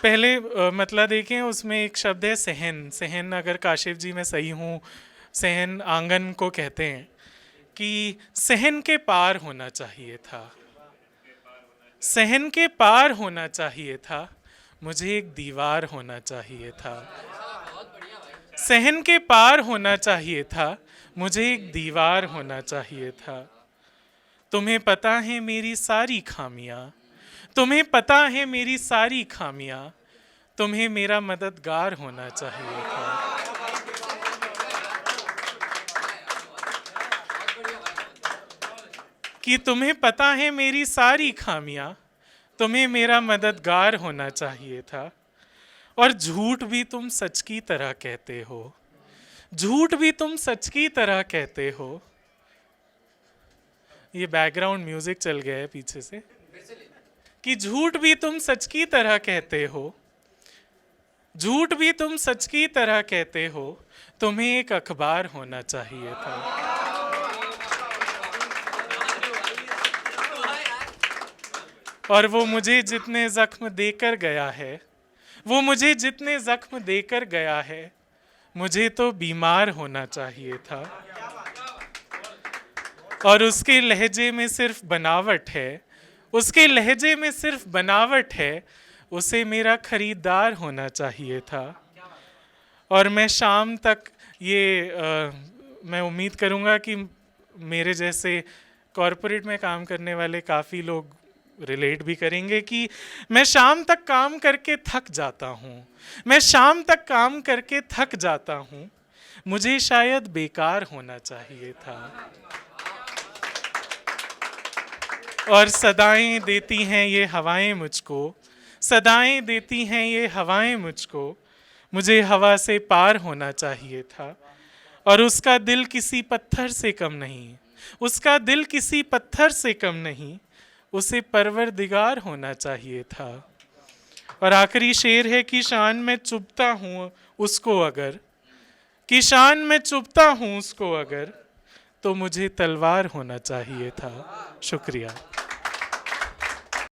पहले मतलब देखें, उसमें एक शब्द है सहन। सहन, अगर काशिफ जी मैं सही हूँ, सहन आंगन को कहते हैं कि सहन के पार होना चाहिए था, सहन के पार होना चाहिए था, मुझे एक दीवार होना चाहिए था। सहन के पार होना चाहिए था, मुझे एक दीवार होना चाहिए था। तुम्हें पता है मेरी सारी खामियां, तुम्हें पता है मेरी सारी खामियां, तुम्हें मेरा मददगार होना चाहिए था। कि तुम्हें पता है मेरी सारी खामियां, तुम्हें मेरा मददगार होना चाहिए था। और झूठ भी तुम सच की तरह कहते हो, झूठ भी तुम सच की तरह कहते हो। ये बैकग्राउंड म्यूजिक चल गया है पीछे से। कि झूठ भी तुम सच की तरह कहते हो, झूठ भी तुम सच की तरह कहते हो, तुम्हें एक अखबार होना चाहिए था। और वो मुझे जितने जख्म देकर गया है, वो मुझे जितने जख्म देकर गया है, मुझे तो बीमार होना चाहिए था। और उसके लहजे में सिर्फ बनावट है, उसके लहजे में सिर्फ बनावट है, उसे मेरा खरीदार होना चाहिए था। और मैं शाम तक मैं उम्मीद करूँगा कि मेरे जैसे कॉरपोरेट में काम करने वाले काफ़ी लोग रिलेट भी करेंगे कि मैं शाम तक काम करके थक जाता हूँ, मैं शाम तक काम करके थक जाता हूँ, मुझे शायद बेकार होना चाहिए था। और सदाएं देती हैं ये हवाएं मुझको, सदाएं देती हैं ये हवाएं मुझको, मुझे हवा से पार होना चाहिए था। और उसका दिल किसी पत्थर से कम नहीं, उसका दिल किसी पत्थर से कम नहीं, उसे परवरदिगार होना चाहिए था। और आखिरी शेर है कि शान में चुभता हूँ उसको अगर, कि शान में चुभता हूँ उसको अगर, तो मुझे तलवार होना चाहिए था। शुक्रिया।